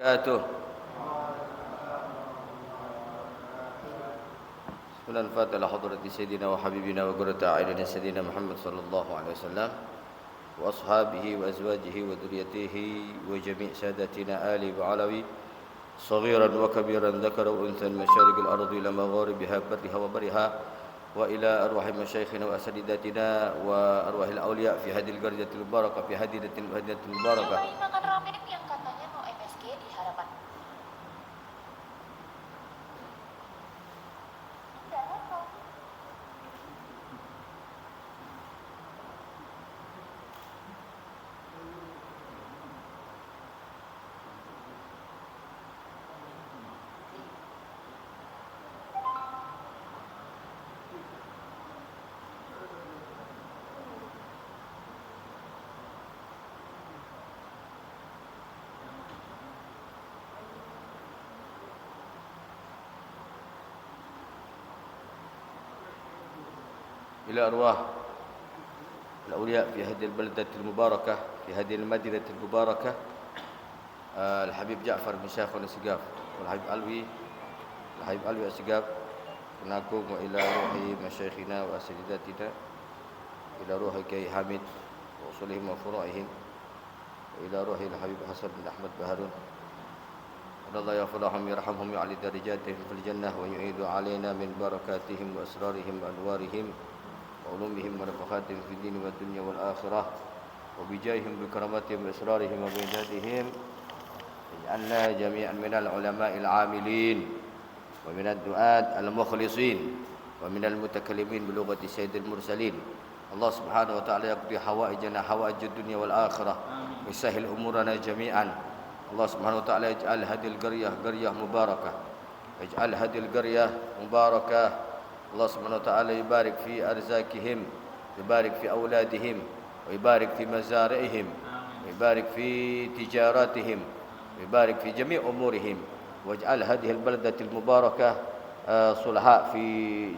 وبركاته. بسم الله الفاتحة على حضرة سيدنا وحبيبنا وقرة أعيننا سيدنا محمد صلى الله عليه وسلم وأصحابه وأزواجه وذريته وجميع سادتنا آل وعلوي صغيرا وكبيرا ذكر وأنثى من مشارق الأرض إلى مغاربها برها وبرها وإلى أرواح مشايخنا وأساتذتنا وأرواح الأولياء في هذه القرية المباركة في هذه المدينة المباركة. Yang katanya mau MSG di harapan. إلى أرواح الأولياء في هذه البلدة المباركة في هذه المدينة المباركة، الحبيب جعفر بن شافعي السقاف والحبيب علوي السقاف نقوم إلى روح مشايخنا وأساتذتنا إلى روح كي حامد وأصولهم وفروعهم وإلى روح الحبيب حسن بن أحمد بهارون. الله يغفر لهم يرحمهم ويعلي درجاتهم في الجنة ويعيد علينا من بركاتهم وأسرارهم وأنوارهم وعلومهم ونفحاتهم في الدين والدنيا والآخرة وبجاههم بكرامتهم وإسرارهم وبعدادهم اجعلنا جميعا من العلماء العاملين ومن الدعاة المخلصين ومن المتكلمين بلغة سيد المرسلين. الله سبحانه وتعالى يقضي حوائجنا حوائج الدنيا والآخرة ويسهل أمورنا جميعا. الله سبحانه وتعالى يجعل هذه القرية قرية مباركة، يجعل هذه القرية مباركة. الله سبحانه وتعالى يبارك في أرزاقهم يبارك في أولادهم ويبارك في مزارعهم ويبارك في تجاراتهم ويبارك في جميع أمورهم، واجعل هذه البلدة المباركة صلحاء في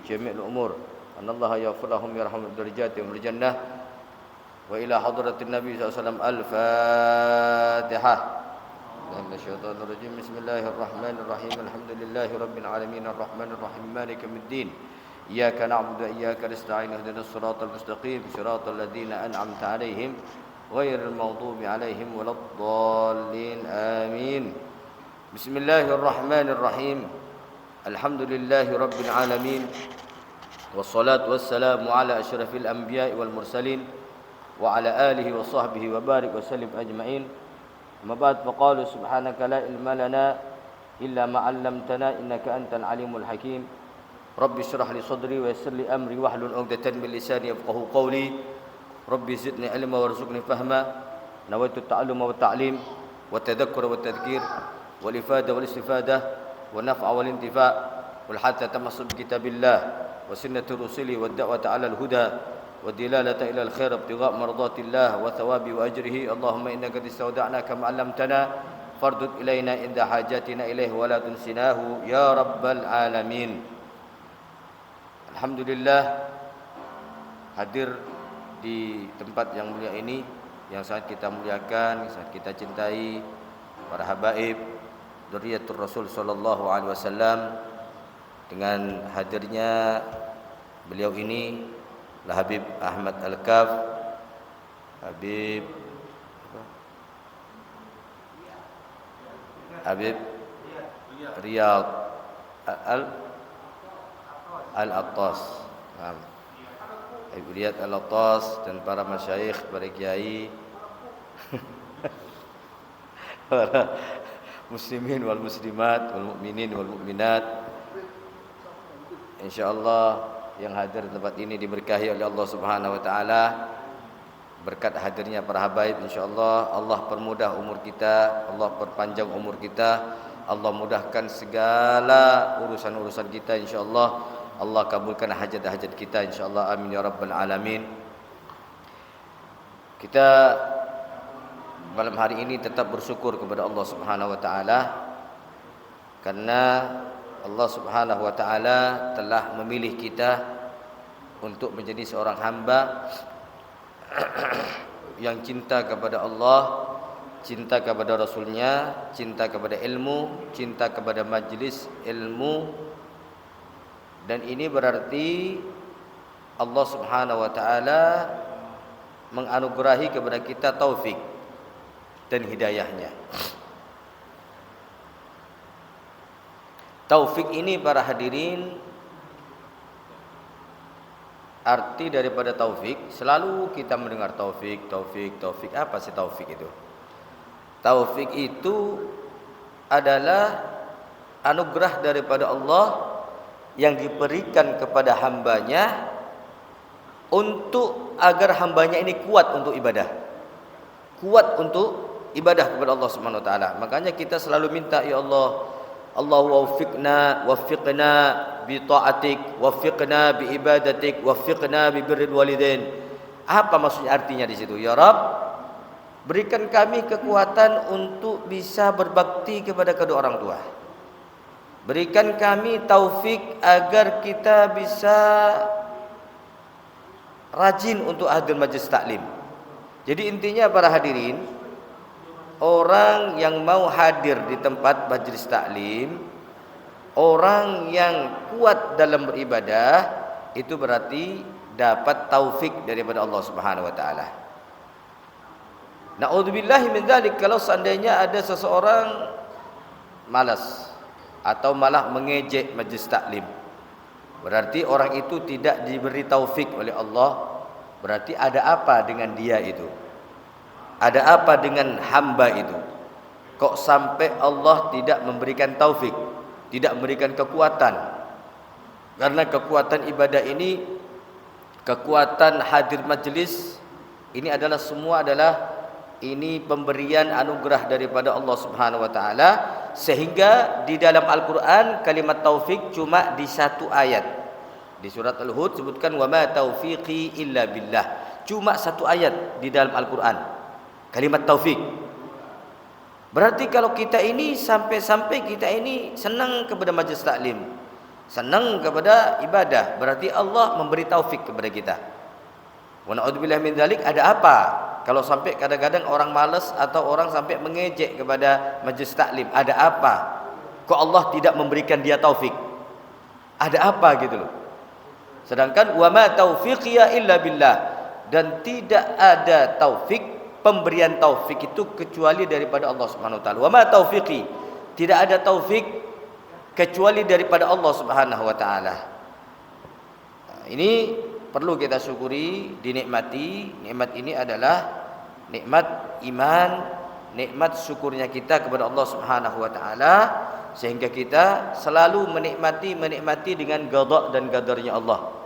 جميع الأمور. أن الله يغفر لهم يرحم درجاتهم في الجنة. وإلى حضرة النبي صلى الله عليه وسلم الفاتحة. من الشيطان الرجيم. بسم الله الرحمن الرحيم. الحمد لله رب العالمين الرحمن الرحيم مالك يوم الدين إياك نعبد وإياك نستعين اهدنا الصراط المستقيم صراط الذين أنعمت عليهم غير المغضوب عليهم ولا الضالين آمين. بسم الله الرحمن الرحيم. الحمد لله رب العالمين والصلاة والسلام على أشرف الأنبياء والمرسلين وعلى آله وصحبه وبارك وسلم أجمعين. أما بعد فقالوا سبحانك لا علم لنا إلا ما علمتنا إنك أنت العليم الحكيم. رب اشرح لي صدري ويسر لي أمري واحلل عقدة من لساني يفقهوا قولي. رب زدني علما وارزقني فهما. نويت التعلم والتعليم والتذكر والتذكير والإفادة والاستفادة والنفع والانتفاع والحث تمسك بكتاب الله وسنة رسله والدعوة على الهدى والدلالة إلى الخير ابتغاء مرضات الله وثوابه وأجره. اللهم إنك قد استودعناك ما علمتنا فاردد إلينا عند حاجاتنا إليه ولا تنسناه يا رب العالمين. Alhamdulillah, hadir di tempat yang mulia ini yang sangat kita muliakan, sangat kita cintai, para habaib dzurriyyatur Rasul sallallahu alaihi wasallam. Dengan hadirnya beliau ini Habib Ahmad Al-Kaf, Habib Riyad Al-Attas, Habib Riyad Al-Attas dan para masyayikh, para kiai, para muslimin wal muslimat wal mukminin wal mukminat. Insyaallah yang hadir di tempat ini diberkahi oleh Allah Subhanahu wa taala. Berkat hadirnya para habaib insyaallah Allah permudah umur kita, Allah perpanjang umur kita, Allah mudahkan segala urusan-urusan kita insyaallah. Allah kabulkan hajat-hajat kita insyaallah. Amin ya rabbal alamin. Kita malam hari ini tetap bersyukur kepada Allah Subhanahu wa taala karena Allah Subhanahu wa taala telah memilih kita untuk menjadi seorang hamba yang cinta kepada Allah, cinta kepada Rasulnya, cinta kepada ilmu, cinta kepada majlis ilmu. Dan ini berarti Allah Subhanahu wa taala menganugerahi kepada kita taufik dan hidayahnya. Taufik ini para hadirin, arti daripada taufik, selalu kita mendengar taufik. Apa sih taufik itu? Taufik itu adalah anugerah daripada Allah yang diberikan kepada hambanya untuk agar hambanya ini kuat untuk ibadah. Kuat untuk ibadah kepada Allah Subhanahu wa taala. Makanya kita selalu minta, ya Allah, waffiqna bi ta'atik, waffiqna bi ibadatik, waffiqna bi birril walidain. Apa maksudnya, artinya di situ? Ya Rabb, berikan kami kekuatan untuk bisa berbakti kepada kedua orang tua. Berikan kami taufik agar kita bisa rajin untuk hadir majlis taklim. Jadi intinya para hadirin, orang yang mau hadir di tempat majlis taklim, orang yang kuat dalam beribadah, itu berarti dapat taufik daripada Allah Subhanahu wa taala. Na'udzubillahi min dzalik, kalau seandainya ada seseorang malas atau malah mengejek majlis taklim, berarti orang itu tidak diberi taufik oleh Allah. Berarti ada apa dengan dia itu? Ada apa dengan hamba itu? Kok sampai Allah tidak memberikan taufik, tidak memberikan kekuatan? Karena kekuatan ibadah ini, kekuatan hadir majlis ini adalah semua adalah ini pemberian anugerah daripada Allah Subhanahu wa taala, sehingga di dalam Al-Qur'an kalimat taufik cuma di satu ayat. Di surat Al-Hud sebutkan wa ma taufiqi illa billah. Cuma satu ayat di dalam Al-Qur'an kalimat taufik. Berarti kalau kita ini sampai kita ini senang kepada majlis taklim, senang kepada ibadah, berarti Allah memberi taufik kepada kita. Wa na'udzubillahi min dzalik, ada apa? Kalau sampai kadang-kadang orang malas atau orang sampai mengejek kepada majlis taklim, ada apa? Kok Allah tidak memberikan dia taufik? Ada apa gitu loh. Sedangkan wa ma taufiqiya illa billah, dan tidak ada taufik, pemberian taufik itu kecuali daripada Allah Subhanahu wa taala. Wa ma taufiqi, tidak ada taufik kecuali daripada Allah Subhanahu wa taala. Ini perlu kita syukuri, dinikmati. Nikmat ini adalah nikmat iman, nikmat syukurnya kita kepada Allah Subhanahu wa taala, sehingga kita selalu menikmati dengan qada dan qadarnya Allah.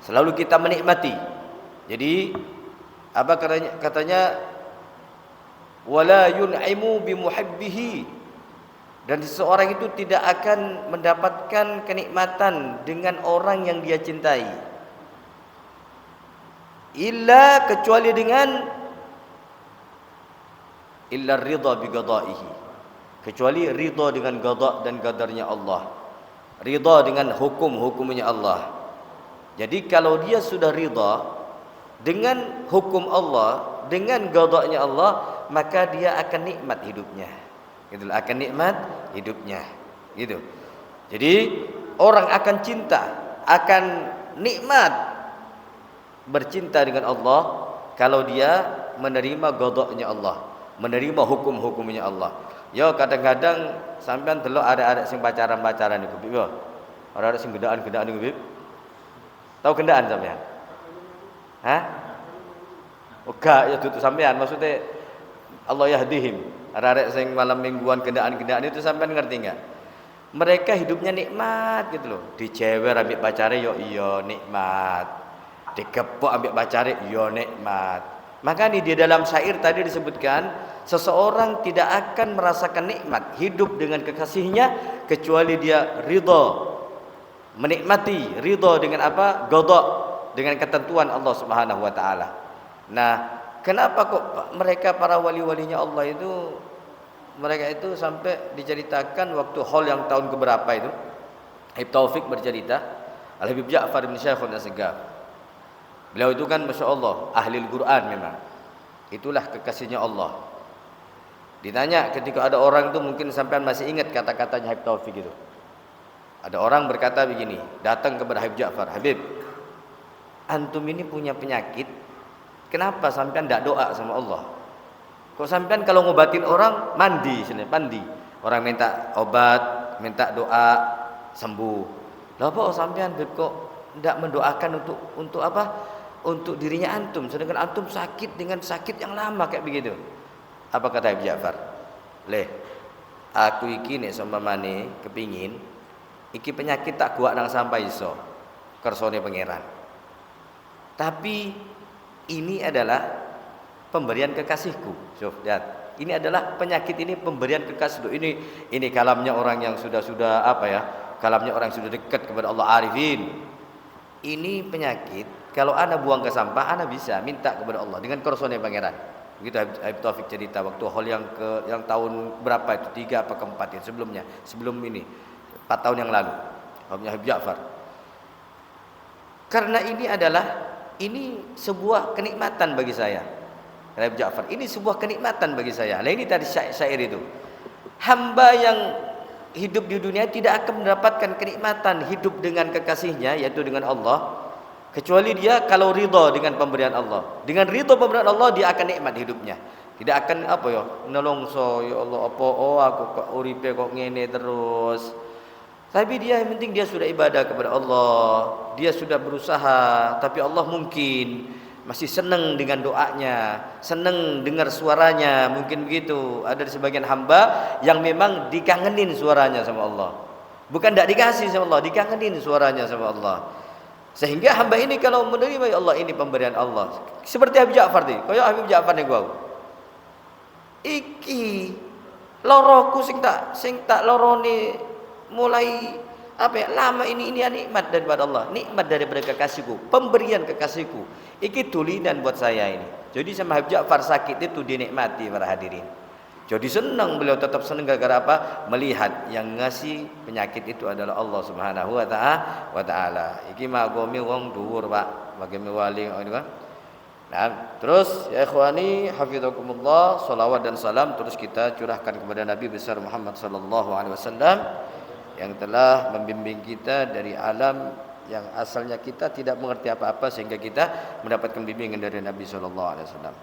Selalu kita menikmati. Jadi apa katanya wala yun'imu bimuhibbihi, dan seseorang itu tidak akan mendapatkan kenikmatan dengan orang yang dia cintai, illa kecuali dengan illa ridha bi qada'ihi, kecuali ridha dengan qada dan qadarnya Allah, ridha dengan hukum-hukumnya Allah. Jadi kalau dia sudah ridha dengan hukum Allah, dengan qada'nya Allah, maka dia akan nikmat hidupnya. Gitu, akan nikmat hidupnya. Gitu. Jadi orang akan cinta, akan nikmat bercinta dengan Allah kalau dia menerima qada'nya Allah, menerima hukum-hukumnya Allah. Yo kadang-kadang sampean delok arek-arek sing pacaran-pacaran iku, Bib. Arek-arek sing gendaan-gendaan iku, Bib. Tahu gendaan sampean? Hah? Oga ya dudu sampean, maksudnya Allah yahdihim. Arek-arek sing malam mingguan gendaan-gendaan itu sampean ngerti enggak? Mereka hidupnya nikmat gitu loh. Dijewer ambek pacare yo iya nikmat. Digepok ambek pacare yo nikmat. Maka di dalam syair tadi disebutkan, seseorang tidak akan merasakan nikmat hidup dengan kekasihnya kecuali dia ridha, menikmati, ridha dengan apa? Qada, dengan ketentuan Allah Subhanahu wa taala. Nah, kenapa kok mereka para wali-walinya Allah itu, mereka itu sampai diceritakan waktu haul yang tahun keberapa itu, Habib Taufik bercerita, Al-Habib Ja'far bin Syekhun As-Segaf. Beliau itu kan Masya Allah ahli Al-Quran memang. Itulah kekasihnya Allah. Ditanya ketika ada orang itu, mungkin sampean masih ingat kata-katanya Habib Taufik itu. Ada orang berkata begini, datang kepada Habib Ja'far, Habib, antum ini punya penyakit, kenapa sampean tidak doa sama Allah? Kok sampean kalau ngobatin orang mandi, mandi. Orang minta obat, minta doa, sembuh. Lah apa sampean Habib kok tidak mendoakan untuk apa? Untuk dirinya antum, sedangkan antum sakit dengan sakit yang lama kayak begitu. Apa kata Habib Ja'far? Leh, aku iki nek seumpamane kepingin iki penyakit tak kuat nang sampai iso kersone pangeran. Tapi ini adalah pemberian kekasihku. Coba lihat. Ini adalah penyakit ini pemberian kekasihku. Ini kalamnya orang yang sudah apa ya? Kalamnya orang yang sudah dekat kepada Allah, arifin. Ini penyakit kalau ana buang ke sampah, ana bisa minta kepada Allah dengan kersone pangeran. Begitu Habib Taufik cerita waktu hol yang tahun berapa itu, 3 apa ke-4 ya, sebelum ini 4 tahun yang lalu, Habib Ja'far. Karena ini sebuah kenikmatan bagi saya. Habib Ja'far, ini sebuah kenikmatan bagi saya. Nah, ini tadi syair itu. Hamba yang hidup di dunia tidak akan mendapatkan kenikmatan hidup dengan kekasihnya, yaitu dengan Allah, kecuali dia kalau ridha dengan pemberian Allah. Dengan ridha pemberian Allah, dia akan nikmat hidupnya. Tidak akan apa ya, nolongso ya Allah apa aku kok uripe kok ngene terus. Tapi dia yang penting dia sudah ibadah kepada Allah, dia sudah berusaha, tapi Allah mungkin masih senang dengan doanya, senang dengar suaranya, mungkin begitu. Ada sebagian hamba yang memang dikangenin suaranya sama Allah. Bukan tidak dikasih sama Allah, dikangenin suaranya sama Allah. Sehingga hamba ini kalau menerima, ya Allah ini pemberian Allah. Seperti Habib Ja'far tadi, kaya Habib Ja'far nih gua. Iki loroku sing tak lorone mulai apa ya, lama ini nikmat daripada Allah, nikmat daripada kekasihku, pemberian kekasihku. Iki tulinan buat saya ini. Jadi sama Habib Ja'far sakit itu dinikmati para hadirin. Jadi senang, beliau tetap senang gara-gara apa? Melihat yang ngasih penyakit itu adalah Allah Subhanahu wa taala. Iki magomi wong dhuwur, Pak. Bagaimana wali ini kan? Nah, terus ya ikhwani hafizakumullah, salawat dan salam terus kita curahkan kepada Nabi besar Muhammad sallallahu alaihi wasallam yang telah membimbing kita dari alam yang asalnya kita tidak mengerti apa-apa sehingga kita mendapatkan bimbingan dari Nabi sallallahu alaihi wasallam.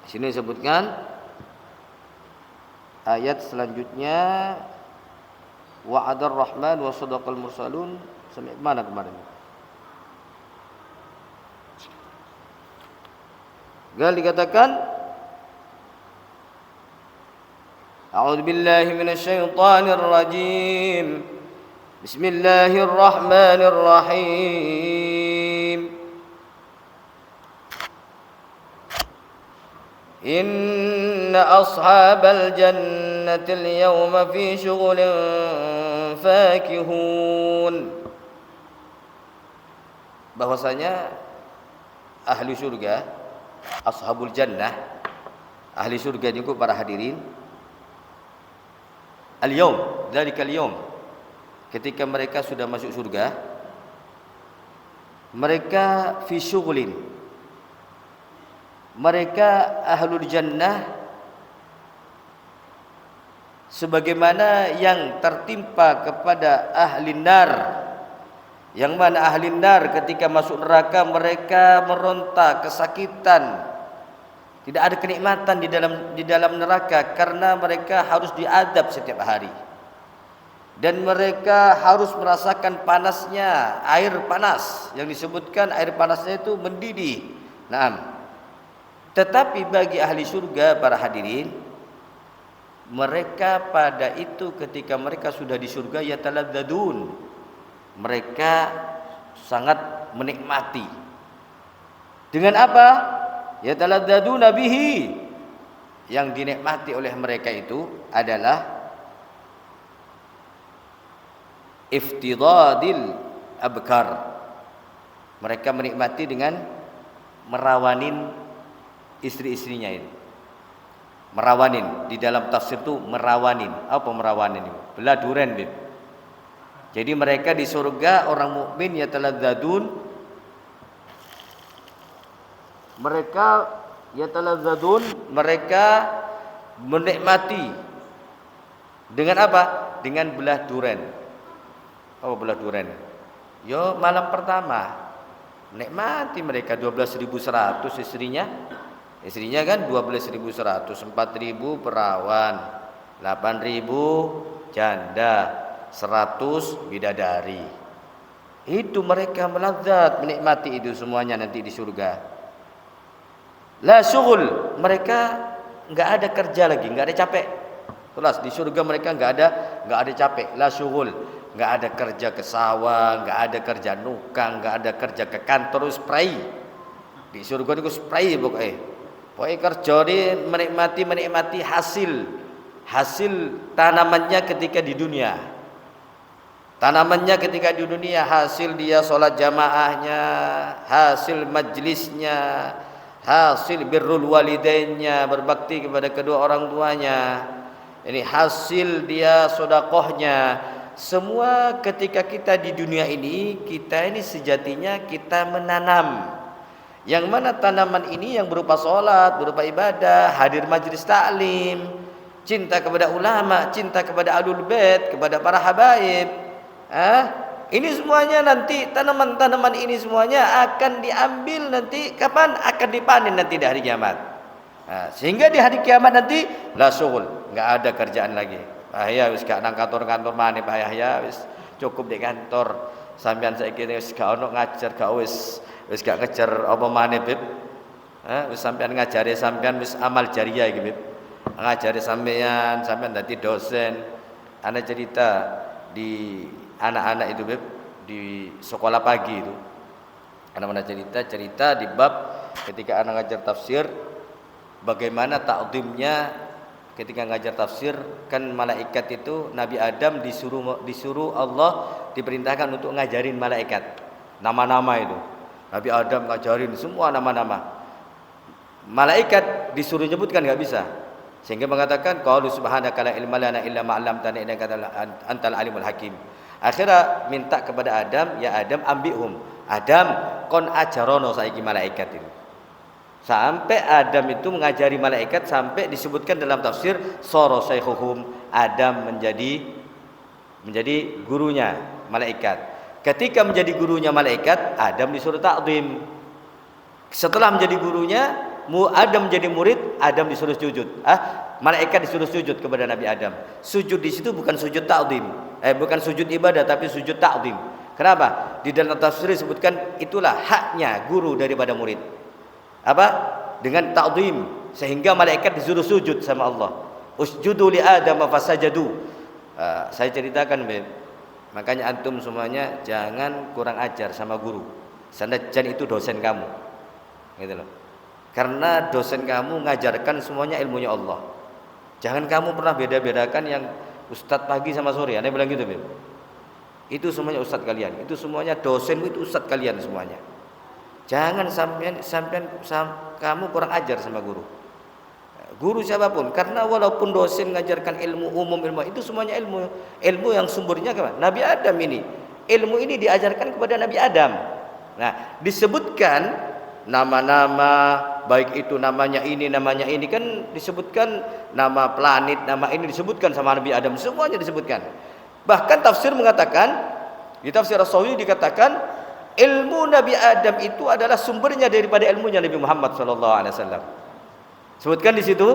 Sini disebutkan ayat selanjutnya, wa'adar rahman wa sadaqal mursalun, sampai mana kemarin? Gal dikatakan A'udzu billahi minasyaitonir rajim. Bismillahirrahmanirrahim. Inna ashabal jannati al-yawma fi syughulin fakihun. Bahwasanya ahli surga, ashabul jannah, ahli surga juga para hadirin, al-yawm, dzalika al-yawm, ketika mereka sudah masuk surga, mereka fi syughlin, mereka ahlul jannah sebagaimana yang tertimpa kepada ahli nar, yang mana ahli nar ketika masuk neraka mereka meronta kesakitan, tidak ada kenikmatan di dalam neraka karena mereka harus diadab setiap hari dan mereka harus merasakan panasnya air panas, yang disebutkan air panasnya itu mendidih. Naam. Tetapi bagi ahli surga para hadirin, mereka pada itu ketika mereka sudah di surga yataladzadun, mereka sangat menikmati. Dengan apa? Yataladzaduna bihi, yang dinikmati oleh mereka itu adalah iftidadil abkar, mereka menikmati dengan merawanin istri-istrinya itu. Merawanin di dalam tafsir itu merawanin. Apa merawanin itu? Beladuren, Bib. Jadi mereka di surga orang mukmin yataladzadun, mereka yataladzadun, mereka menikmati dengan apa? Dengan belah duren. Apa belah duren? Yo malam pertama nikmati mereka 12.100 istrinya. Istrinya kan 12.100, 4.000 perawan, 8.000 janda, 100 bidadari. Itu mereka melazat menikmati itu semuanya nanti di surga. La syughul, mereka enggak ada kerja lagi, enggak ada capek. Jelas di surga mereka enggak ada capek, la syughul. Enggak ada kerja ke sawah, enggak ada kerja nukang, enggak ada kerja ke kantor spray. Di surga itu spray pokoknya. Pokoknya kerja ini menikmati hasil tanamannya ketika di dunia. Tanamannya ketika di dunia, hasil dia sholat jamaahnya, hasil majlisnya, hasil birrul walidainnya, berbakti kepada kedua orang tuanya. Ini hasil dia sedekahnya. Semua ketika kita di dunia ini, kita ini sejatinya kita menanam. Yang mana tanaman ini yang berupa sholat, berupa ibadah, hadir majlis taklim, cinta kepada ulama, cinta kepada ahlul bait, kepada para habaib. Ini semuanya nanti tanaman-tanaman ini semuanya akan diambil nanti kapan? Akan dipanen nanti di hari kiamat. Sehingga di hari kiamat nanti la syughul, enggak ada kerjaan lagi. Ya wis gak nang kantor-kantor maneh Pak Yahya, wis cukup di kantor. Sampeyan saiki wis gak ono ngajar, gak wis gak ngejar apa maneh, Bib. Wis sampeyan ngajari sampeyan wis amal jariah iki, Bib. Ngajari sampeyan dadi dosen. Ana cerita di anak-anak itu, Beb, di sekolah pagi itu. Anak-anak cerita di bab ketika anak ngajar tafsir, bagaimana takdimnya ketika ngajar tafsir. Kan malaikat itu Nabi Adam disuruh Allah diperintahkan untuk ngajarin malaikat nama-nama itu. Nabi Adam ngajarin semua nama-nama. Malaikat disuruh nyebutkan enggak bisa. Sehingga mengatakan qalu subhanaka la ilma lana illa ma 'allamtana innaka antal alimul hakim. Akhirnya minta kepada Adam, ya Adam ambihum. Adam kon ajarono saiki malaikat itu. Sampai Adam itu mengajari malaikat sampai disebutkan dalam tafsir soro saykhuhum, Adam menjadi gurunya malaikat. Ketika menjadi gurunya malaikat, Adam disuruh takdim. Setelah menjadi gurunya, Adam menjadi murid, Adam disuruh sujud. Malaikat disuruh sujud kepada Nabi Adam. Sujud di situ bukan sujud takdim, bukan sujud ibadah tapi sujud takdim. Kenapa? Di dalam tafsir disebutkan itulah haknya guru daripada murid. Apa? Dengan takdim, sehingga malaikat disuruh sujud sama Allah. Usjudu li Adam fasajadu. Saya ceritakan, Beb. Makanya antum semuanya jangan kurang ajar sama guru. Sanajan itu dosen kamu. Gitu loh. Karena dosen kamu ngajarkan semuanya ilmunya Allah. Jangan kamu pernah beda-bedakan yang ustadz pagi sama sore. Anda bilang gitu, Beb. Itu semuanya ustadz kalian. Itu semuanya dosen itu ustadz kalian semuanya. Jangan sampean kamu kurang ajar sama guru. Guru siapapun, karena walaupun dosen mengajarkan ilmu umum, ilmu itu semuanya ilmu yang sumbernya kepada Nabi Adam ini. Ilmu ini diajarkan kepada Nabi Adam. Nah, disebutkan nama-nama, baik itu namanya ini kan disebutkan nama planet, nama ini disebutkan sama Nabi Adam, semuanya disebutkan. Bahkan tafsir mengatakan, di tafsir As-Sawi dikatakan ilmu Nabi Adam itu adalah sumbernya daripada ilmunya Nabi Muhammad SAW. Sebutkan di situ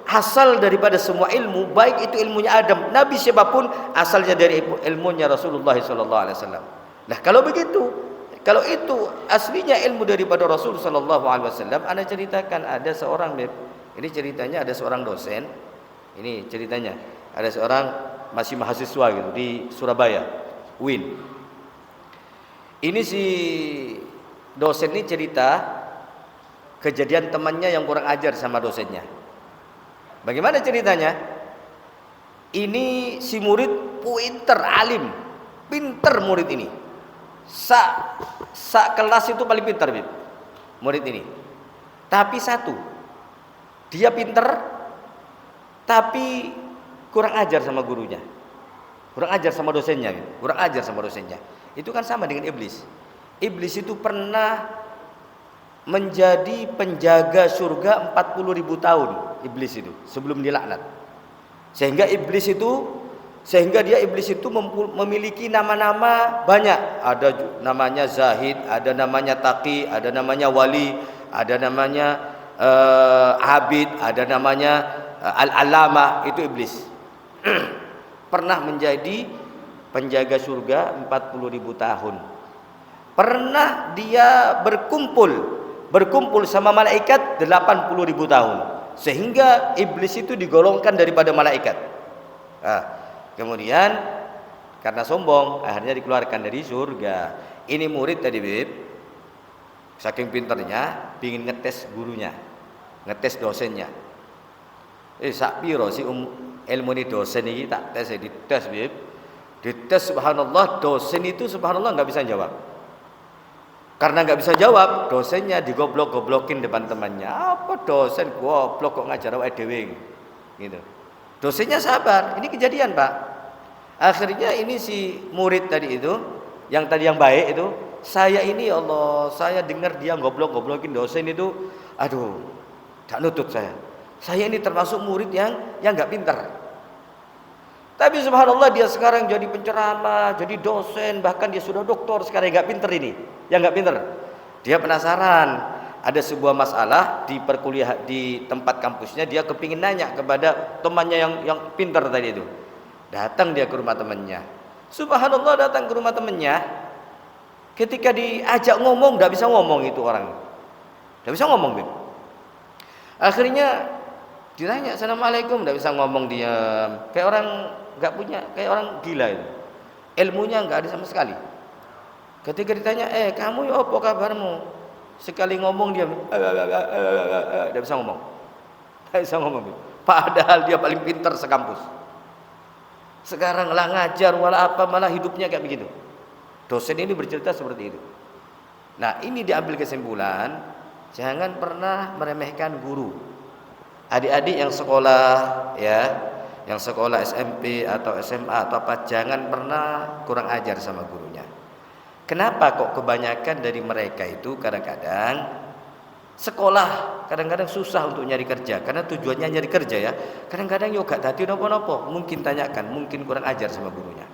asal daripada semua ilmu, baik itu ilmunya Adam, Nabi siapapun asalnya dari ilmunya Rasulullah SAW. Nah kalau begitu, kalau itu aslinya ilmu daripada Rasul sallallahu alaihi wasallam, ana ceritakan ada seorang, ini ceritanya ada seorang dosen. Ini ceritanya ada seorang masih mahasiswa gitu di Surabaya, UIN. Ini si dosen ini cerita kejadian temannya yang kurang ajar sama dosennya. Bagaimana ceritanya? Ini si murid pinter, alim, pinter murid ini. Sa kelas itu paling pintar, Bib, murid ini. Tapi satu, dia pintar tapi kurang ajar sama gurunya, kurang ajar sama dosennya, Bib. Kurang ajar sama dosennya. Itu kan sama dengan iblis. Iblis itu pernah menjadi penjaga surga 40.000 tahun iblis itu sebelum dilaknat. Sehingga iblis itu memiliki nama-nama banyak. Ada namanya Zahid, ada namanya Taqi, ada namanya Wali, ada namanya Abid, ada namanya Al-Alama. Itu iblis. Pernah menjadi penjaga surga 40.000 tahun. Pernah dia berkumpul sama malaikat 80.000 tahun. Sehingga iblis itu digolongkan daripada malaikat. Nah, kemudian karena sombong akhirnya dikeluarkan dari surga. Ini murid tadi Bib, saking pinternya pingin ngetes gurunya, ngetes dosennya. Sak piro sih ilmu ini dosen ini tak tes, dites Bib. Dites subhanallah, dosen itu subhanallah nggak bisa jawab. Karena nggak bisa jawab, dosennya digoblok-goblokin depan temannya. Apa dosen goblok kok ngajar awake dhewe gitu. Dosennya sabar. Ini kejadian, Pak. Akhirnya ini si murid tadi itu, yang baik itu, saya ini ya Allah, saya dengar dia goblok-goblokin dosen itu, aduh, tak nutut saya. Saya ini termasuk murid yang nggak pintar. Tapi subhanallah dia sekarang jadi penceramah, jadi dosen, bahkan dia sudah doktor sekarang nggak pinter ini, yang nggak pinter. Dia penasaran, ada sebuah masalah di perkuliahan di tempat kampusnya, dia kepingin nanya kepada temannya yang pinter tadi itu. Datang dia ke rumah temannya. Subhanallah datang ke rumah temannya. Ketika diajak ngomong, nggak bisa ngomong itu orang, nggak bisa ngomong. Akhirnya ditanya assalamualaikum, nggak bisa ngomong, diam, kayak orang nggak punya, kayak orang gila itu, ilmunya nggak ada sama sekali. Ketika ditanya kamu ya apa kabarmu, sekali ngomong dia nggak bisa ngomong, nggak bisa ngomong. Padahal dia paling pintar sekampus. Sekarang lah ngajar wala apa, malah hidupnya kayak begitu. Dosen ini bercerita seperti itu. Nah, ini diambil kesimpulan, jangan pernah meremehkan guru. Adik-adik yang sekolah ya, yang sekolah SMP atau SMA atau apa, jangan pernah kurang ajar sama gurunya. Kenapa kok kebanyakan dari mereka itu kadang-kadang sekolah kadang-kadang susah untuk nyari kerja, karena tujuannya nyari kerja ya. Kadang-kadang yo gak dadi napa-napa, mungkin tanyakan, mungkin kurang ajar sama gurunya.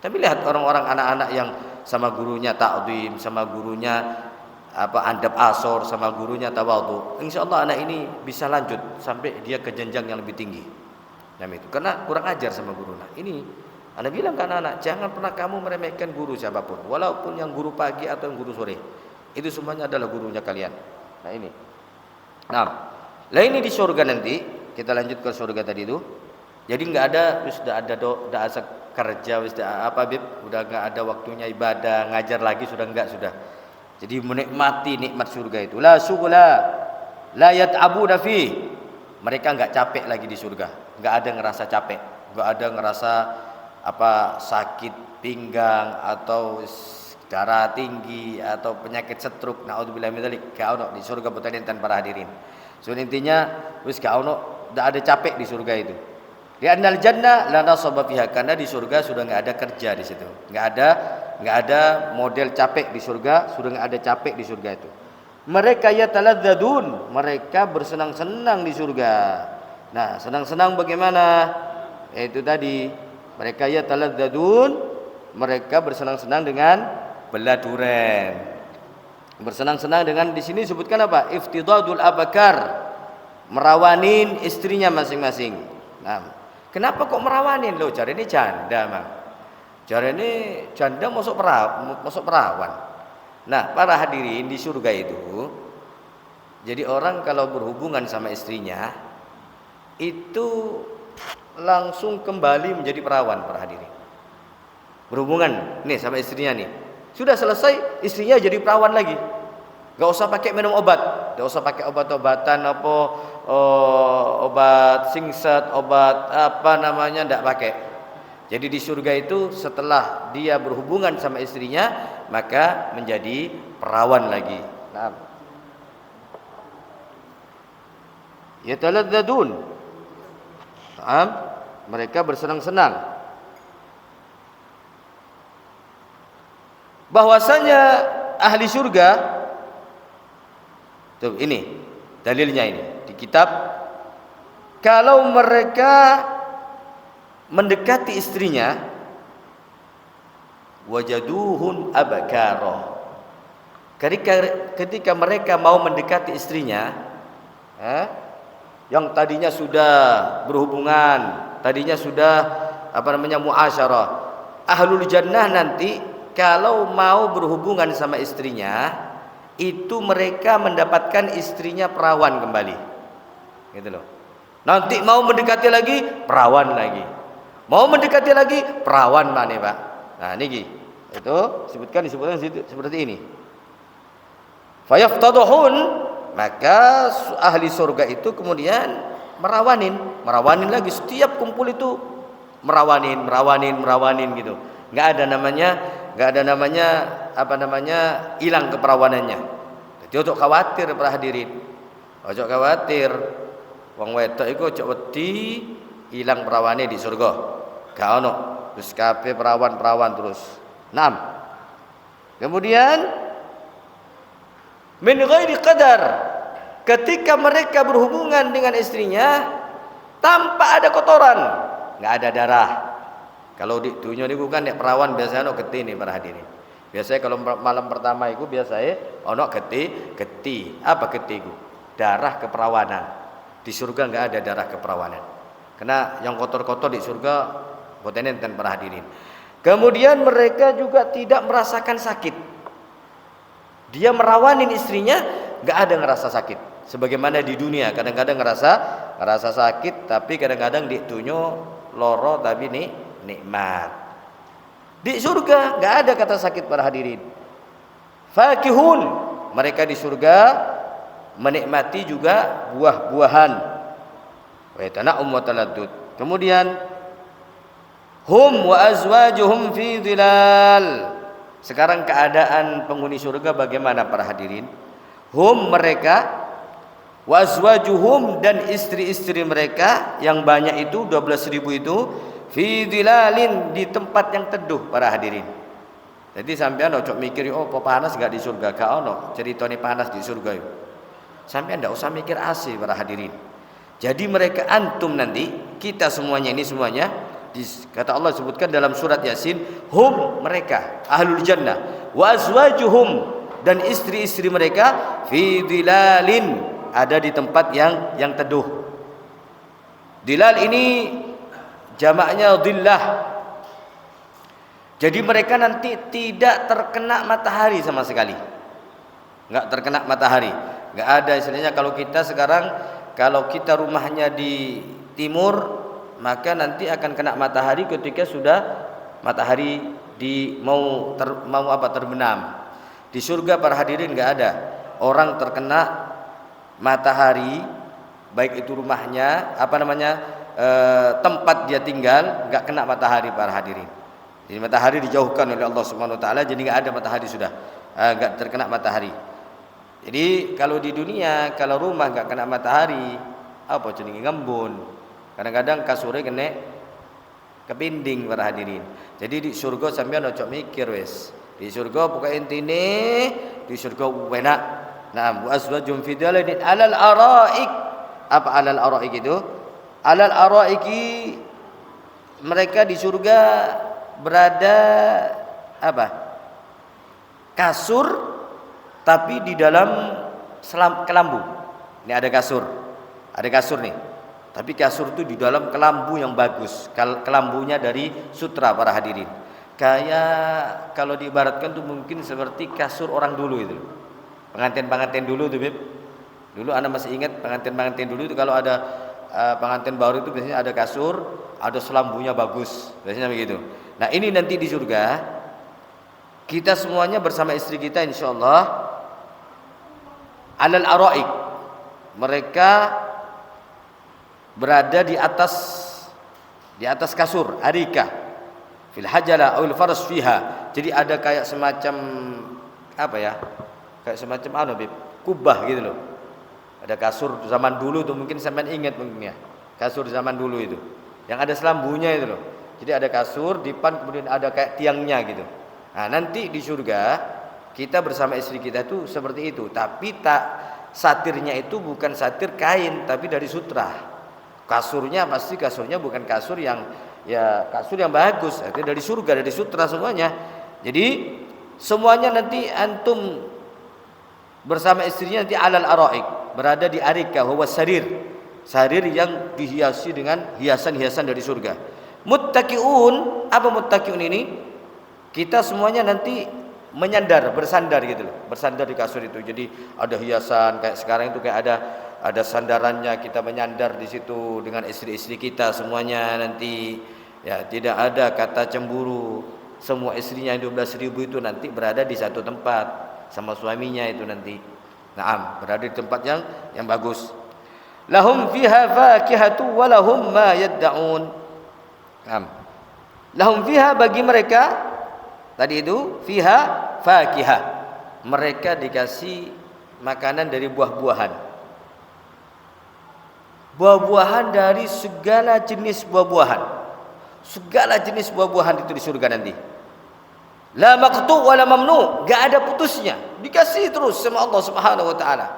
Tapi lihat orang-orang anak-anak yang sama gurunya takdim, sama gurunya adab asor, sama gurunya tawadhu, insyaallah anak ini bisa lanjut sampai dia ke jenjang yang lebih tinggi. Nah itu karena kurang ajar sama guru. Nah ini Anda bilang ke anak-anak, jangan pernah kamu meremehkan guru siapapun, walaupun yang guru pagi atau yang guru sore, itu semuanya adalah gurunya kalian. Nah ini. Nah, lah ini di surga nanti, kita lanjut ke surga tadi itu. Jadi nggak ada, udah asa kerja, udah nggak ada waktunya ibadah, ngajar lagi sudah. Jadi menikmati nikmat surga itu. La syughla la yat'abuna fi. Mereka enggak capek lagi di surga. Enggak ada ngerasa capek, enggak ada ngerasa sakit pinggang atau darah tinggi atau penyakit stroke. Naudzubillah min dzalik. Ka ono di surga boten enten para hadirin. So intinya wis ka ono, enggak ada capek di surga itu. Di annal jannah la nasaba fiha, karena di surga sudah enggak ada kerja di situ. Enggak ada model capek di surga, sudah enggak ada capek di surga itu. Mereka yataladzadun, mereka bersenang-senang di surga. Nah, senang-senang bagaimana? Itu tadi, mereka yataladzadun, mereka bersenang-senang dengan beladuren. Bersenang-senang dengan, di sini disebutkan apa? Iftidadul abakar, merawanin istrinya masing-masing. Nah, kenapa kok merawanin? Loh, cari ini janda, Mang. Cari ini janda masuk perawan. Nah, para hadirin di surga itu, jadi orang kalau berhubungan sama istrinya itu langsung kembali menjadi perawan, para hadirin. Berhubungan nih sama istrinya nih, sudah selesai, istrinya jadi perawan lagi. Gak usah pakai minum obat, gak usah pakai obat-obatan obat singset, obat ndak pakai. Jadi di surga itu setelah dia berhubungan sama istrinya, maka menjadi perawan lagi. Nah, yataladzadun, mereka bersenang-senang. Bahwasanya ahli surga Tuh, ini dalilnya ini di kitab. Kalau mereka mendekati istrinya, wajaduhun abkara. Ketika mereka mau mendekati istrinya, yang tadinya sudah berhubungan, tadinya sudah muasyarah, ahlul jannah nanti kalau mau berhubungan sama istrinya, itu mereka mendapatkan istrinya perawan kembali, gitu loh. Nanti mau mendekati lagi, perawan lagi. Mau mendekati lagi, perawan mana Pak? Nah niki itu disebutkan seperti ini. Fayaftaduhun, maka ahli surga itu kemudian merawanin lagi, setiap kumpul itu merawanin gitu. Nggak ada namanya hilang keperawanannya. Jadi ojo khawatir para hadirin, ojo khawatir. Wong wedok iku ojo wedi hilang perawane di surga. Gak ono, terus kabeh perawan terus. 6. Kemudian min ghairi qadar, ketika mereka berhubungan dengan istrinya tanpa ada kotoran, nggak ada darah. Kalau di dunia niku kan nek perawan biasanya ono geti nih para hadirin. Biasanya kalau malam pertama itu biasanya ono geti. Apa geti itu? Darah keperawanan. Di surga nggak ada darah keperawanan. Karena yang kotor-kotor di surga boten enten para hadirin. Kemudian mereka juga tidak merasakan sakit. Dia merawanin istrinya, nggak ada ngerasa sakit. Sebagaimana di dunia kadang-kadang ngerasa sakit, tapi kadang-kadang di dunia loro tapi nikmat. Di surga nggak ada kata sakit para hadirin. Fakihun, mereka di surga menikmati juga buah-buahan. Wa yatana'um wa taladdud. Kemudian hum wa azwajuhum fi dhilal. Sekarang keadaan penghuni surga bagaimana para hadirin? Hum, mereka, wa azwajuhum, dan istri-istri mereka yang banyak itu 12.000 itu, fi dhilalin, di tempat yang teduh para hadirin. Jadi sampean ojo mikir oh panas gak di surga, gak ono ceritane panas di surga itu. Sampean ndak usah mikir AC para hadirin. Jadi mereka antum nanti, kita semuanya ini semuanya, kata Allah sebutkan dalam surat Yasin, hum, mereka ahlul jannah, wa azwajuhum, dan istri-istri mereka, fi dhilalin, ada di tempat yang teduh. Dhilal ini jamaknya dhillah. Jadi mereka nanti tidak terkena matahari sama sekali. Enggak terkena matahari. Enggak ada istilahnya kalau kita sekarang, kalau kita rumahnya di timur, maka nanti akan kena matahari ketika sudah matahari terbenam. Di surga para hadirin enggak ada orang terkena matahari, baik itu rumahnya tempat dia tinggal, enggak kena matahari para hadirin. Jadi matahari dijauhkan oleh Allah Subhanahu wa taala, jadi enggak ada matahari sudah. Enggak terkena matahari. Jadi kalau di dunia, kalau rumah enggak kena matahari, apa jenenge ngembun. Kadang-kadang kasure kena kepinding para hadirin. Jadi di surga sampean ojo mikir wis. Di surga pokoke intine di surga enak. Nah, azwajum fi dalalin alal araik. Apa alal araik itu? Alal araiki, mereka di surga berada kasur, tapi di dalam kelambu. Ini ada kasur nih. Tapi kasur itu di dalam kelambu yang bagus. Kelambunya dari sutra para hadirin. Kayak kalau diibaratkan tuh mungkin seperti kasur orang dulu itu. Pengantin dulu tuh, Bib. Dulu Anda masih ingat pengantin dulu itu kalau ada pengantin baru itu biasanya ada kasur, ada selambunya bagus. Biasanya begitu. Nah, ini nanti di surga kita semuanya bersama istri kita insyaallah alal araik, mereka berada di atas kasur, arika fil hajala aw al faras fiha. Jadi ada kayak semacam kubah gitu loh. Ada kasur zaman dulu tuh, mungkin sampean ingat mungkin ya, kasur zaman dulu itu yang ada selambunya itu loh. Jadi ada kasur, dipan kemudian ada kayak tiangnya gitu. Nah, nanti di surga kita bersama istri kita tuh seperti itu, tapi satirnya itu bukan satir kain tapi dari sutra. Kasurnya pasti kasurnya bukan kasur yang kasur yang bagus, itu dari surga, dari sutra semuanya. Jadi semuanya nanti antum bersama istrinya nanti alal araik, berada di arika, huwa sarir yang dihiasi dengan hiasan-hiasan dari surga. Muttaqiun, apa muttaqiun ini? Kita semuanya nanti bersandar gitu loh, bersandar di kasur itu. Jadi ada hiasan kayak sekarang itu kayak ada sandarannya, kita menyandar di situ dengan istri-istri kita semuanya nanti. Ya, tidak ada kata cemburu. Semua istrinya 12.000 itu nanti berada di satu tempat sama suaminya itu nanti. Naam, berada di tempat yang bagus. Lahum fiha fakihatu wa lahum ma yad'un. Naam. Lahum fiha, bagi mereka tadi itu fiha fakihah. Mereka dikasih makanan dari buah-buahan. Buah-buahan dari segala jenis buah-buahan. Segala jenis buah-buahan itu di surga nanti. La maqtu' wa la mamnu', enggak ada putusnya. Dikasih terus sama Allah Subhanahu wa taala.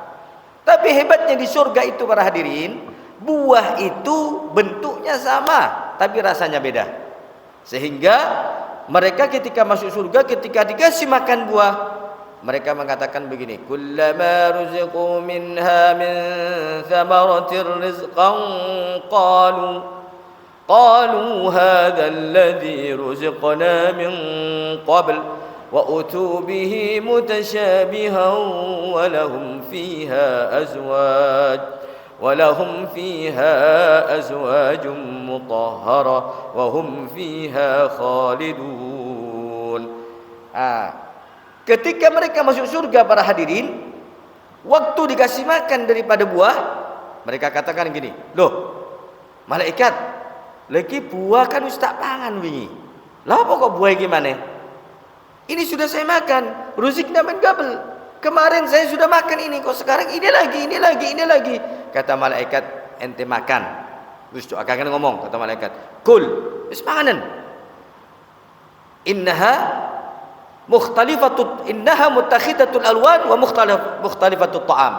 Tapi hebatnya di surga itu para hadirin, buah itu bentuknya sama, tapi rasanya beda. Sehingga mereka ketika masuk surga, ketika dikasih makan buah, mereka mengatakan begini, kullama ruziqu minha min thamaratir rizqan qalu hadha alladhi ruziqna min qabl wa utu bihi mutashabihan wa lahum fiha azwajun mutahhara wa hum fiha khalidun. Ketika mereka masuk surga para hadirin, waktu dikasih makan daripada buah, mereka katakan gini, loh malaikat, lagi buah kan wis tak pangan wingi. Lah apa kok buah gimana? Ini sudah saya makan, ruzikna min qabl. Kemarin saya sudah makan ini, kok sekarang ini lagi. Kata malaikat, ente makan. Terus akan ngomong, kata malaikat, kul, wis panganan. Innaha mutakhidatul alwan wa mukhtalifatut ta'am.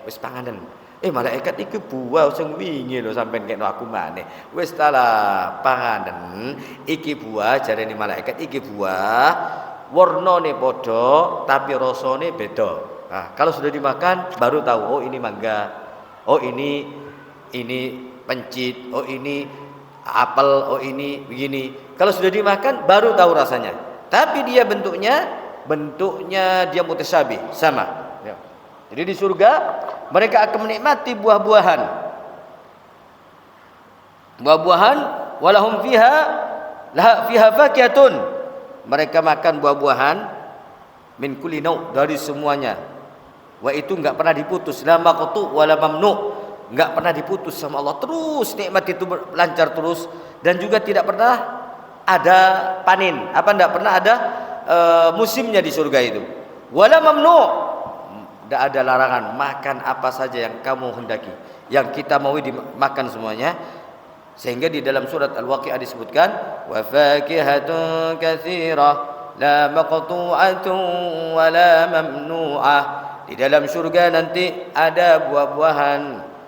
Wis panganan. Malaikat iki buah sing wingi lho sampean kene aku maneh. Wis tala panganen. Iki buah jarene malaikat, iki buah warnane padha tapi rasane beda. Kalau sudah dimakan baru tahu, oh ini mangga. Oh ini pencit, oh ini apel, oh ini begini. Kalau sudah dimakan baru tahu rasanya. Tapi dia bentuknya dia mutasyabih, sama. Ya. Jadi di surga mereka akan menikmati buah-buahan. Walahum fiha fakihatun. Mereka makan buah-buahan min kulli nau', dari semuanya. Wa itu enggak pernah diputus, la maqtu' wala mamnu'. Enggak pernah diputus sama Allah. Terus nikmat itu lancar terus, dan juga tidak pernah ada panen. Enggak pernah ada musimnya di surga itu. Wala mamnu'. Tidak ada larangan, makan apa saja yang kamu hendaki, yang kita mau dimakan semuanya. Sehingga di dalam surat Al-Waqi'ah disebutkan wa fakihatun katsirah la maqtu'atun wa la mamnu'ah. Di dalam surga nanti ada buah-buahan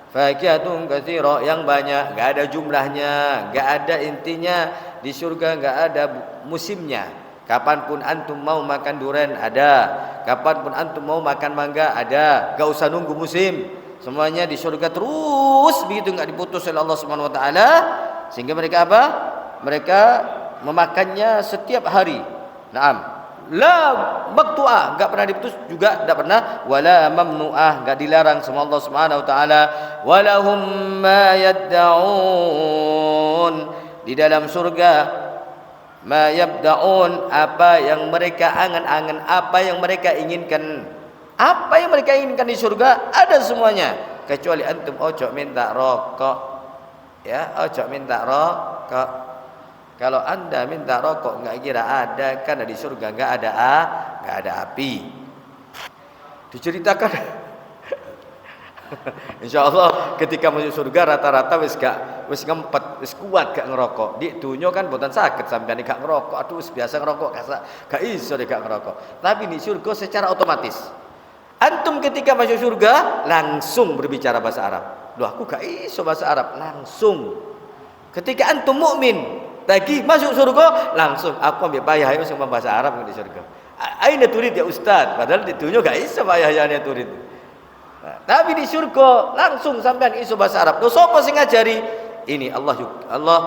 fakihatun katsirah yang banyak, enggak ada jumlahnya, enggak ada intinya. Di surga enggak ada musimnya. Kapanpun antum mau makan durian ada, kapanpun antum mau makan mangga ada, gak usah nunggu musim. Semuanya di surga terus begitu, enggak diputus oleh Allah Subhanahu wa taala. Sehingga mereka apa? Mereka memakannya setiap hari. Naam. La maqtu'ah, enggak pernah diputus, juga enggak pernah wala mamnu'ah, enggak dilarang sama Allah Subhanahu wa taala. Walahum ma yad'un. Di dalam surga ma yabda'un, apa yang mereka angan-angan, apa yang mereka inginkan. Apa yang mereka inginkan di surga ada semuanya, kecuali antum ojo minta rokok. Ya, ojo minta rokok. Kalau anda minta rokok enggak kira ada, karena di surga enggak ada api. Diceritakan insyaallah ketika masuk surga rata-rata wis ngempet, wis kuat gak ngerokok. Di dunya kan mboten saged sampeyan gak ngerokok. Aduh wis biasa ngerokok, gak iso gak ngerokok. Tapi di surga secara otomatis Antum ketika masuk surga langsung berbicara bahasa Arab. Loh, aku gak iso bahasa Arab, langsung. Ketika antum mukmin lagi masuk surga langsung aku ambil payah ayo sama bahasa Arab di surga. Aina turid ya Ustaz, padahal ditunjuk gak iso payahnya turid. Nah, tapi di surga langsung sampean iso bahasa Arab. Loh, sapa sing ngajari? Ini Allah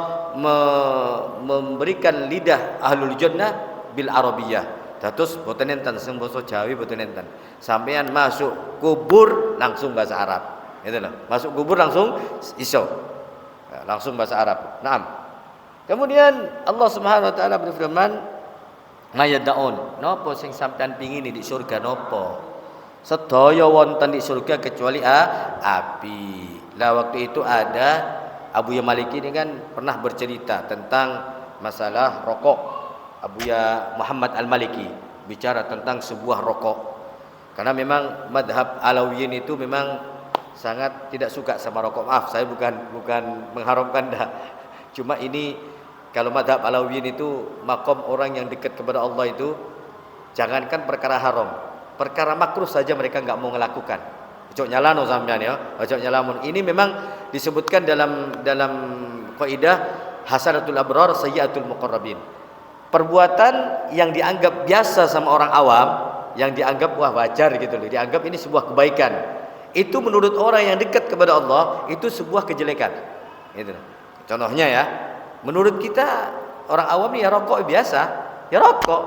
memberikan lidah ahlul jannah bil arabiyah. Dados boten enten sing basa Jawi boten enten. Sampean masuk kubur langsung bahasa Arab. Gitu loh. Masuk kubur langsung iso. Langsung bahasa Arab. Naam. Kemudian Allah Subhanahu wa taala berfirman, "Mayadaun." Napa sing sampean pingini di surga napa? Sedaya wonten di surga kecuali api. Lah waktu itu ada Abu Ya Maliki ini kan pernah bercerita tentang masalah rokok. Abu Ya Muhammad Al-Maliki bicara tentang sebuah rokok. Karena memang madhab Alawiyin itu memang sangat tidak suka sama rokok. Maaf, saya bukan mengharamkan dah. Cuma ini kalau madhab Alawiyin itu makom orang yang dekat kepada Allah itu jangankan perkara haram, perkara makruh saja mereka enggak mau melakukan. Ojo nyalano sampean ya, ojo nyalamun. Ini memang disebutkan dalam kaidah hasanatul abrar sayyiatul muqarrabin. Perbuatan yang dianggap biasa sama orang awam, yang dianggap wah wajar gitu loh, dianggap ini sebuah kebaikan. Itu menurut orang yang dekat kepada Allah itu sebuah kejelekan. Gitu. Contohnya ya, menurut kita orang awam ini ya rokok biasa, ya rokok.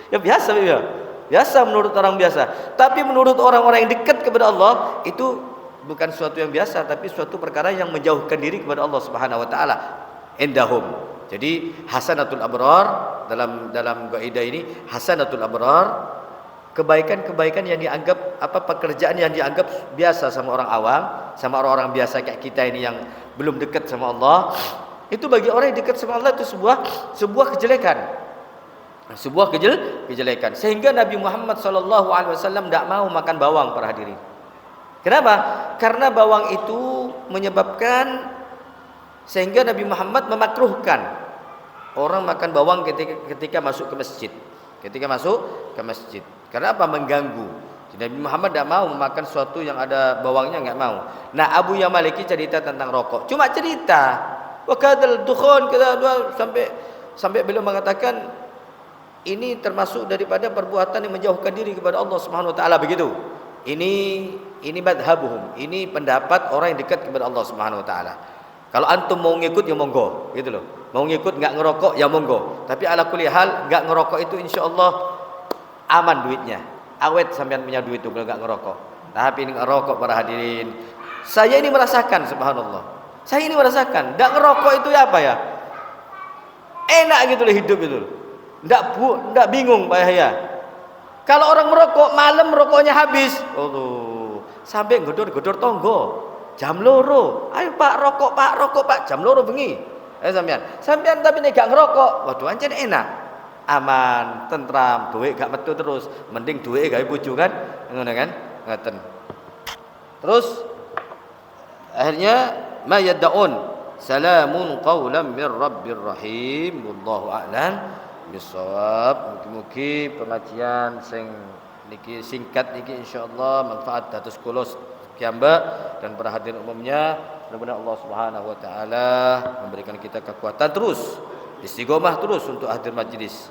Ya biasa ya. Biasa menurut orang biasa. Tapi menurut orang-orang yang dekat kepada Allah itu bukan suatu yang biasa, tapi suatu perkara yang menjauhkan diri kepada Allah Subhanahu wa taala. Indahum. Jadi hasanatul abrar dalam kaidah ini hasanatul abrar kebaikan-kebaikan yang dianggap pekerjaan yang dianggap biasa sama orang awam, sama orang-orang biasa kayak kita ini yang belum dekat sama Allah, itu bagi orang yang dekat sama Allah itu sebuah kejelekan. Sebuah kejelekan. Sehingga Nabi Muhammad SAW tidak mau makan bawang para hadirin. Kenapa? Karena bawang itu menyebabkan sehingga Nabi Muhammad memakruhkan orang makan bawang ketika masuk ke masjid. Ketika masuk ke masjid. Karena apa? Mengganggu. Jadi Nabi Muhammad tidak mau makan sesuatu yang ada bawangnya, enggak mau. Nah, Abu Ya Maliki cerita tentang rokok. Cuma cerita. Wa kadal dukhon sampai beliau mengatakan ini termasuk daripada perbuatan yang menjauhkan diri kepada Allah Subhanahu wa taala begitu. Ini madhabuhum. Ini pendapat orang yang dekat kepada Allah Subhanahu wa taala. Kalau antum mau ngikut ya monggo, gitu loh. Mau ngikut enggak ngerokok ya monggo. Tapi ala kulli hal enggak ngerokok itu insyaallah aman duitnya. Awet sampean punya duit itu kalau enggak ngerokok. Tapi ini ngerokok para hadirin. Saya ini merasakan subhanallah. Saya ini merasakan, enggak ngerokok itu ya apa ya? Enak gitu loh hidup itu. Enggak bingung Pak Yahya. Kalau orang merokok malam rokoknya habis. Oh, sampai gedor-gedor tonggo. Jam loro, ayo Pak rokok Pak, jam loro bengi. Sampean tapi nek gak ngerokok, waduh ancen enak. Aman, tentram, duit gak metu terus. Mending duit gawe bojo kan, ngono kan? Ngoten. Terus akhirnya ma yad'un salamun qaulan min rabbir rahim. Wallahu a'lam bisawab. Mugi-mugi pengajian sing niki singkat niki insyaallah manfaat dados kula kiamba dan para hadirin umumnya. Mudah-mudahan Allah Subhanahu wa taala memberikan kita kekuatan terus, istiqomah terus untuk hadir majlis.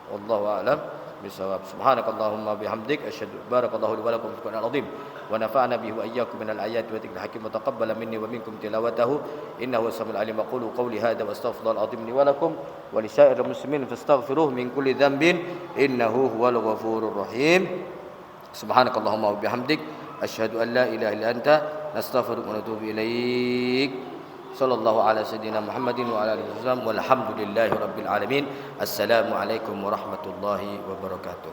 Wallahu a'lam bisawab. Subhanakallahumma bihamdik asyhadu barakallahu li wa lakum fil qur'anil azim wa nafa'ana bihi wa iyyakum minal ayati wa dzikril hakim wa taqabbala minni wa minkum tilawatahu innahu samiul alim. Aqulu qawli hadha wa astaghfirullahal azim li wa lakum wa li sa'iril muslimin fastaghfiruhu min kulli dhanbin innahu huwal ghafurur rahim. Subhanakallahumma wa bihamdik asyhadu an la ilaha illa anta nastaghfiruka wa natubu ilaik. Sallallahu ala sayyidina Muhammadin wa ala alihi wasallam walhamdulillahi rabbil alamin. Assalamualaikum warahmatullahi wabarakatuh.